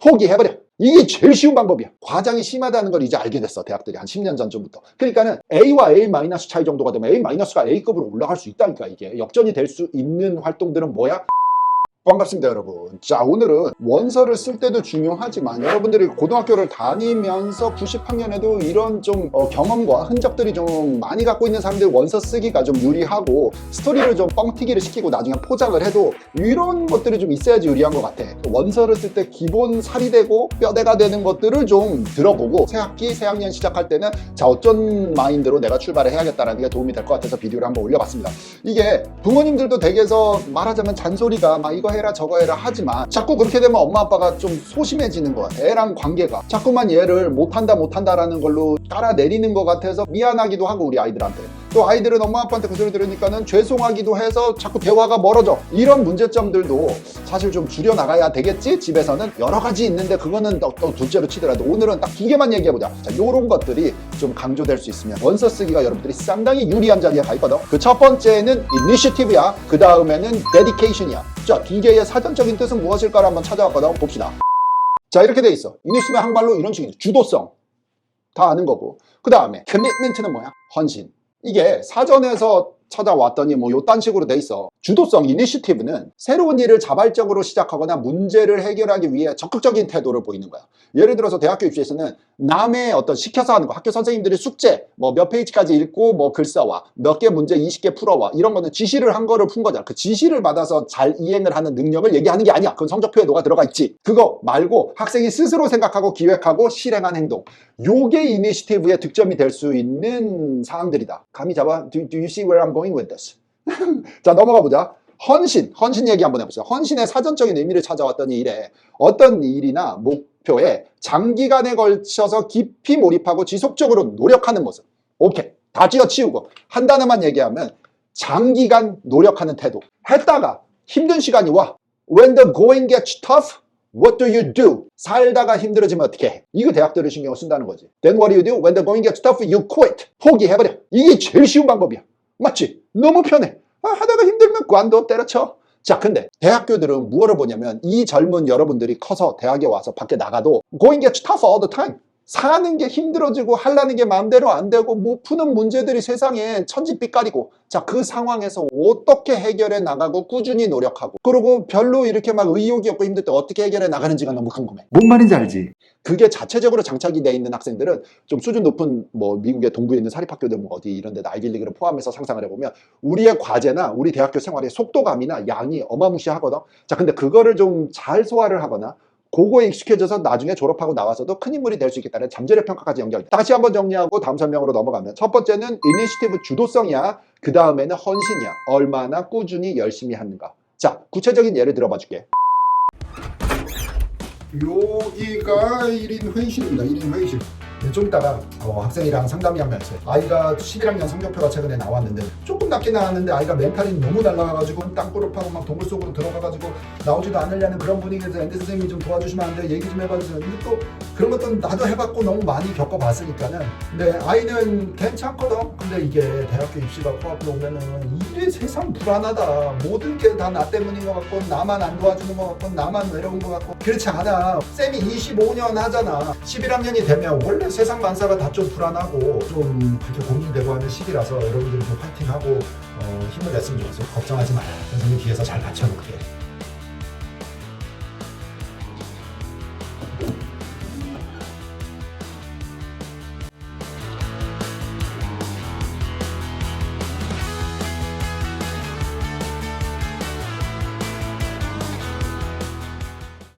포기해버려. 이게 제일 쉬운 방법이야. 과장이 심하다는 걸 이제 알게 됐어. 대학들이 한 10년 전부터. 그러니까는 A와 A- 차이 정도가 되면 A-가 A급으로 올라갈 수 있다니까. 이게 역전이 될 수 있는 활동들은 뭐야? 반갑습니다, 여러분. 자, 오늘은 원서를 쓸 때도 중요하지만 여러분들이 고등학교를 다니면서 90학년에도 이런 좀 경험과 흔적들이 좀 많이 갖고 있는 사람들 원서 쓰기가 좀 유리하고 스토리를 좀 뻥튀기를 시키고 나중에 포장을 해도 이런 것들이 좀 있어야지 유리한 것 같아. 원서를 쓸 때 기본 살이 되고 뼈대가 되는 것들을 좀 들어보고 새학기, 새학년 시작할 때는 자, 어떤 마인드로 내가 출발을 해야겠다라는 게 도움이 될 것 같아서 비디오를 한번 올려봤습니다. 이게 부모님들도 댁에서 말하자면 잔소리가 막 이거 해라 저거 해라 하지만 자꾸 그렇게 되면 엄마 아빠가 좀 소심해지는 거야. 애랑 관계가 자꾸만 얘를 못한다라는 걸로 깔아내리는 것 같아서 미안하기도 하고 우리 아이들한테 또 아이들은 엄마 아빠한테 그 소리 들으니까는 죄송하기도 해서 자꾸 대화가 멀어져. 이런 문제점들도 사실 좀 줄여나가야 되겠지. 집에서는 여러 가지 있는데 그거는 또 둘째로 치더라도 오늘은 딱 2개만 얘기해보자. 자, 요런 것들이 좀 강조될 수 있으면 원서 쓰기가 여러분들이 상당히 유리한 자리에 가 있거든. 그 첫 번째는 이니셔티브야. 그 다음에는 데디케이션이야. 자, 2개의 사전적인 뜻은 무엇일까를 한번 찾아왔거든. 봅시다. 자, 이렇게 돼 있어. 이니시티브 한말로 이런 식이죠. 주도성 다 아는 거고. 그 다음에 커미트먼트는 뭐야? 헌신. 이게 사전에서 찾아왔더니 뭐 요딴 식으로 돼 있어. 주도성, 이니시티브는 새로운 일을 자발적으로 시작하거나 문제를 해결하기 위해 적극적인 태도를 보이는 거야. 예를 들어서 대학교 입시에서는 남의 어떤 시켜서 하는 거, 학교 선생님들이 숙제 뭐 몇 페이지까지 읽고 뭐 글 써와, 몇 개 문제 20개 풀어와, 이런 거는 지시를 한 거를 푼 거잖아. 그 지시를 받아서 잘 이행을 하는 능력을 얘기하는 게 아니야. 그건 성적표에 뭐가 들어가 있지. 그거 말고 학생이 스스로 생각하고 기획하고 실행한 행동, 요게 이니시티브의 득점이 될 수 있는 사항들이다. 감이 잡아? Do you see where I'm going with this? 자, 넘어가 보자. 헌신 얘기 한번 해보세요. 헌신의 사전적인 의미를 찾아왔더니 이래. 어떤 일이나 목표에 장기간에 걸쳐서 깊이 몰입하고 지속적으로 노력하는 모습. 오케이. 다 쥐어치우고 한 단어만 얘기하면 장기간 노력하는 태도. 했다가 힘든 시간이 와. When the going gets tough, what do you do? 살다가 힘들어지면 어떻게 해? 이거 대학들을 신경을 쓴다는 거지. Then what do you do? When the going gets tough, you quit. 포기해버려. 이게 제일 쉬운 방법이야. 맞지? 너무 편해. 하다가 힘들면 관둬 때려쳐. 자, 근데 대학교들은 무엇을 보냐면 이 젊은 여러분들이 커서 대학에 와서 밖에 나가도 going gets tough all the time. 사는 게 힘들어지고 하려는 게 마음대로 안 되고 못 푸는 문제들이 세상에 천지빛깔이고, 자, 그 상황에서 어떻게 해결해 나가고 꾸준히 노력하고 그리고 별로 이렇게 막 의욕이 없고 힘들 때 어떻게 해결해 나가는지가 너무 궁금해. 뭔 말인지 알지? 그게 자체적으로 장착이 돼 있는 학생들은 좀 수준 높은 뭐 미국의 동부에 있는 사립학교들 뭐 어디 이런 데다 아이빌리그를 포함해서 상상을 해보면 우리의 과제나 우리 대학교 생활의 속도감이나 양이 어마무시하거든. 자, 근데 그거를 좀 잘 소화를 하거나 그거에 익숙해져서 나중에 졸업하고 나와서도 큰 인물이 될 수 있겠다는 잠재력 평가까지 연결. 다시 한번 정리하고 다음 설명으로 넘어가면 첫 번째는 이니시티브 주도성이야. 그 다음에는 헌신이야. 얼마나 꾸준히 열심히 하는가. 자, 구체적인 예를 들어봐 줄게. 여기가 1인 회의실입니다. 1인 회의실. 좀 이따가 학생이랑 상담이 한 명 있어요. 아이가 11학년 성적표가 최근에 나왔는데 조금 낮게 나왔는데 아이가 멘탈이 너무 날라가가지고 땅굴업하고 막 동굴 속으로 들어가가지고 나오지도 않으려는 그런 분위기에서 엔드 선생님이 좀 도와주시면 안 돼요? 얘기 좀 해봐주세요. 근데 또 그런 것도 나도 해봤고 너무 많이 겪어봤으니까는. 근데 아이는 괜찮거든. 근데 이게 대학교 입시가 코앞으로 오면은 이래 세상 불안하다. 모든 게 다 나 때문인 것 같고 나만 안 도와주는 것 같고 나만 외로운 것 같고 그렇지 않아. 쌤이 25년 하잖아. 11학년이 되면 원래 세상 만사가 다 좀 불안하고 좀 그렇게 고민되고 하는 시기라서 여러분들이 좀 파이팅하고 힘을 냈으면 좋겠어요. 걱정하지 마요. 선생님 뒤에서 잘 받쳐놓게.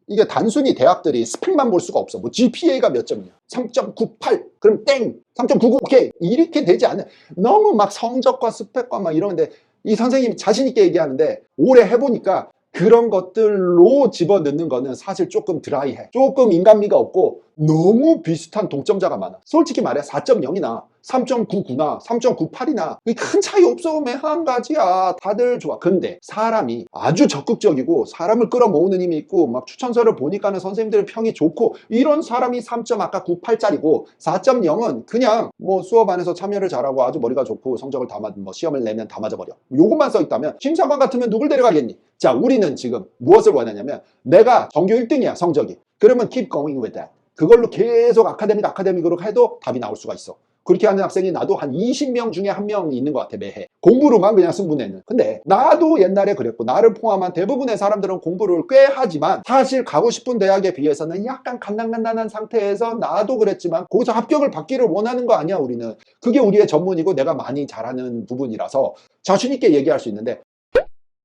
이게 단순히 대학들이 스펙만 볼 수가 없어. 뭐 GPA가 몇 점이냐? 3.98. 그럼 땡. 3.99. 오케이. 이렇게 되지 않아. 너무 막 성적과 스펙과 막 이러는데 이 선생님이 자신 있게 얘기하는데 오래 해보니까 그런 것들로 집어넣는 거는 사실 조금 드라이해. 조금 인간미가 없고 너무 비슷한 동점자가 많아. 솔직히 말해 4.0이나 3.99나 3.98이나 큰 차이 없어. 한 가지야. 다들 좋아. 근데 사람이 아주 적극적이고 사람을 끌어모으는 힘이 있고 막 추천서를 보니까는 선생님들의 평이 좋고 이런 사람이 3.98짜리고 4.0은 그냥 뭐 수업 안에서 참여를 잘하고 아주 머리가 좋고 성적을 다 맞은 뭐 시험을 내면 다 맞아버려. 요것만 써 있다면 심사관 같으면 누굴 데려가겠니? 자, 우리는 지금 무엇을 원하냐면 내가 전교 1등이야 성적이. 그러면 keep going with that. 그걸로 계속 아카데믹으로 해도 답이 나올 수가 있어. 그렇게 하는 학생이 나도 한 20명 중에 한 명 있는 것 같아. 매해 공부로만 그냥 승부내는. 근데 나도 옛날에 그랬고 나를 포함한 대부분의 사람들은 공부를 꽤 하지만 사실 가고 싶은 대학에 비해서는 약간 간단한 상태에서 나도 그랬지만 거기서 합격을 받기를 원하는 거 아니야. 우리는 그게 우리의 전문이고 내가 많이 잘하는 부분이라서 자신 있게 얘기할 수 있는데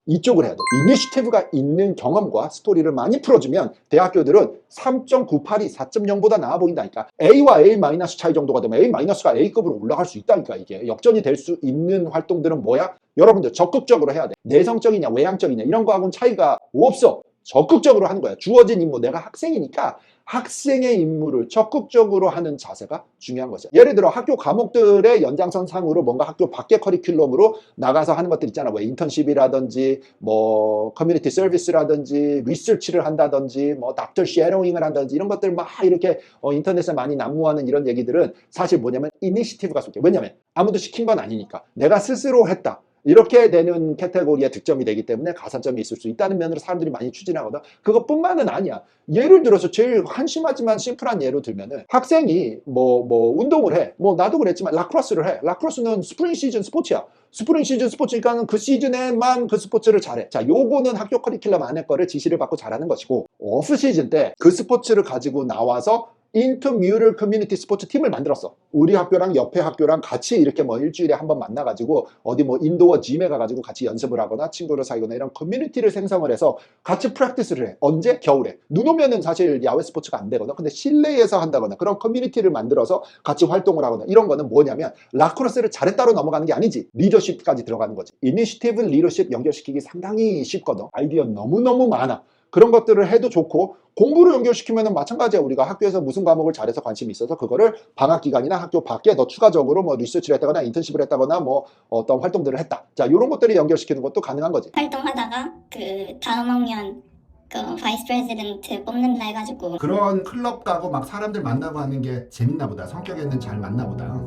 이쪽을 해야 돼. 이니시티브가 있는 경험과 스토리를 많이 풀어주면 대학교들은 3.98이 4.0보다 나아 보인다니까. A와 A- 차이 정도가 되면 A-가 A급으로 올라갈 수 있다니까. 이게 역전이 될 수 있는 활동들은 뭐야? 여러분들 적극적으로 해야 돼. 내성적이냐 외향적이냐 이런 거하고는 차이가 없어. 적극적으로 하는 거야. 주어진 임무, 내가 학생이니까 학생의 임무를 적극적으로 하는 자세가 중요한 거죠. 예를 들어 학교 과목들의 연장선상으로 뭔가 학교 밖의 커리큘럼으로 나가서 하는 것들 있잖아. 뭐 인턴십이라든지 뭐 커뮤니티 서비스라든지 리서치를 한다든지 뭐 닥터 쉐어잉을 한다든지 이런 것들 막 이렇게 인터넷에 많이 난무하는 이런 얘기들은 사실 뭐냐면 이니시티브가 속해. 왜냐면 아무도 시킨 건 아니니까. 내가 스스로 했다. 이렇게 되는 캐테고리의 득점이 되기 때문에 가산점이 있을 수 있다는 면으로 사람들이 많이 추진하거든. 그것뿐만은 아니야. 예를 들어서 제일 한심하지만 심플한 예로 들면은 학생이 뭐 운동을 해. 뭐 나도 그랬지만 라크로스를 해. 라크로스는 스프링 시즌 스포츠야. 스프링 시즌 스포츠니까는 그 시즌에만 그 스포츠를 잘해. 자, 요거는 학교 커리큘럼 안에 거를 지시를 받고 잘하는 것이고, 오프 시즌 때 그 스포츠를 가지고 나와서 인터뮤럴 커뮤니티 스포츠 팀을 만들었어. 우리 학교랑 옆에 학교랑 같이 이렇게 뭐 일주일에 한 번 만나가지고 어디 뭐 인도어 짐에 가가지고 같이 연습을 하거나 친구를 사귀거나 이런 커뮤니티를 생성을 해서 같이 프랙티스를 해. 언제? 겨울에. 눈 오면은 사실 야외 스포츠가 안 되거든. 근데 실내에서 한다거나 그런 커뮤니티를 만들어서 같이 활동을 하거나 이런 거는 뭐냐면 라크로스를 잘했다로 넘어가는 게 아니지. 리더십까지 들어가는 거지. 이니시티브, 리더십 연결시키기 상당히 쉽거든. 아이디어 너무너무 많아. 그런 것들을 해도 좋고 공부를 연결시키면 마찬가지야. 우리가 학교에서 무슨 과목을 잘해서 관심이 있어서 그거를 방학 기간이나 학교 밖에 더 추가적으로 뭐 리서치를 했다거나 인턴십을 했다거나 뭐 어떤 활동들을 했다. 자, 이런 것들을 연결시키는 것도 가능한 거지. 활동하다가 그 다음 학년 그 바이스 프레지던트 뽑는다 해가지고 그런 클럽 가고 막 사람들 만나고 하는 게 재밌나 보다. 성격에는 잘 맞나 보다.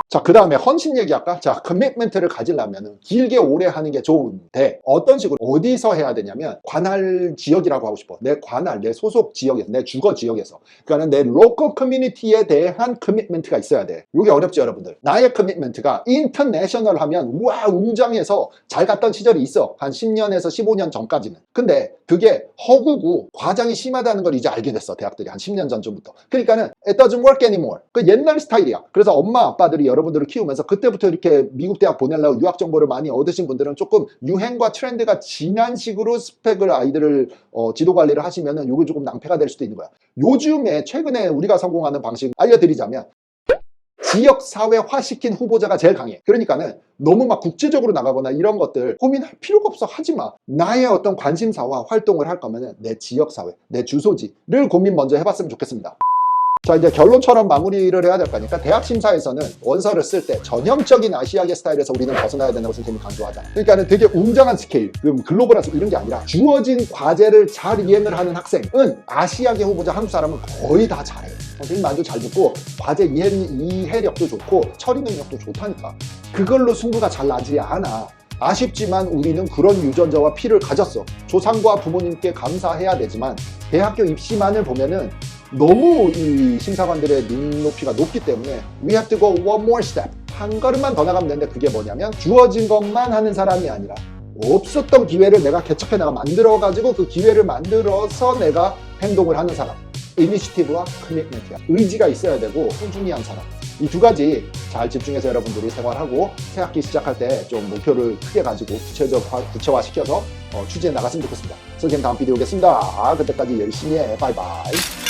자, 그 다음에 헌신 얘기할까? 자, 커미트먼트를 가지려면 길게 오래 하는 게 좋은데 어떤 식으로 어디서 해야 되냐면 관할 지역이라고 하고 싶어. 내 관할, 내 소속 지역에서, 내 주거 지역에서. 그러니까 내 로컬 커뮤니티에 대한 커미트먼트가 있어야 돼. 이게 어렵죠, 여러분들. 나의 커미트먼트가 인터내셔널 하면 우와 웅장해서 잘 갔던 시절이 있어. 한 10년에서 15년 전까지는. 근데 그게 허구고 과장이 심하다는 걸 이제 알게 됐어. 대학들이 한 10년 전쯤부터. 그러니까는 it doesn't work anymore. 그 옛날 스타일이야. 그래서 엄마 아빠들이 여러분들을 키우면서 그때부터 이렇게 미국 대학 보내려고 유학 정보를 많이 얻으신 분들은 조금 유행과 트렌드가 진한 식으로 스펙을 아이들을 지도 관리를 하시면은 요게 조금 낭패가 될 수도 있는 거야. 요즘에 최근에 우리가 성공하는 방식 알려드리자면 지역 사회화 시킨 후보자가 제일 강해. 그러니까는 너무 막 국제적으로 나가거나 이런 것들 고민할 필요가 없어. 하지 마. 나의 어떤 관심사와 활동을 할 거면은 내 지역 사회, 내 주소지를 고민 먼저 해봤으면 좋겠습니다. 자, 이제 결론처럼 마무리를 해야 될 거니까 대학 심사에서는 원서를 쓸 때 전형적인 아시아계 스타일에서 우리는 벗어나야 된다고 선생님이 강조하잖아. 그러니까는 되게 웅장한 스케일, 글로벌한 스케일 이런 게 아니라 주어진 과제를 잘 이행을 하는 학생은 아시아계 후보자 한국 사람은 거의 다 잘해. 선생님 말도 잘 듣고 과제 이해력도 좋고 처리 능력도 좋다니까. 그걸로 승부가 잘 나지 않아. 아쉽지만 우리는 그런 유전자와 피를 가졌어. 조상과 부모님께 감사해야 되지만 대학교 입시만을 보면은 너무 이 심사관들의 눈높이가 높기 때문에 we have to go one more step. 한 걸음만 더 나가면 되는데 그게 뭐냐면 주어진 것만 하는 사람이 아니라 없었던 기회를 내가 개척해 내가 만들어가지고 그 기회를 만들어서 내가 행동을 하는 사람. 이니시티브와 커미트먼트야. 의지가 있어야 되고 꾸준히 한 사람. 이 두 가지 잘 집중해서 여러분들이 생활하고 새 학기 시작할 때 좀 목표를 크게 가지고 구체화시켜서 추진해 나갔으면 좋겠습니다. 선생님 다음 비디오 오겠습니다. 그때까지 열심히 해. 바이바이.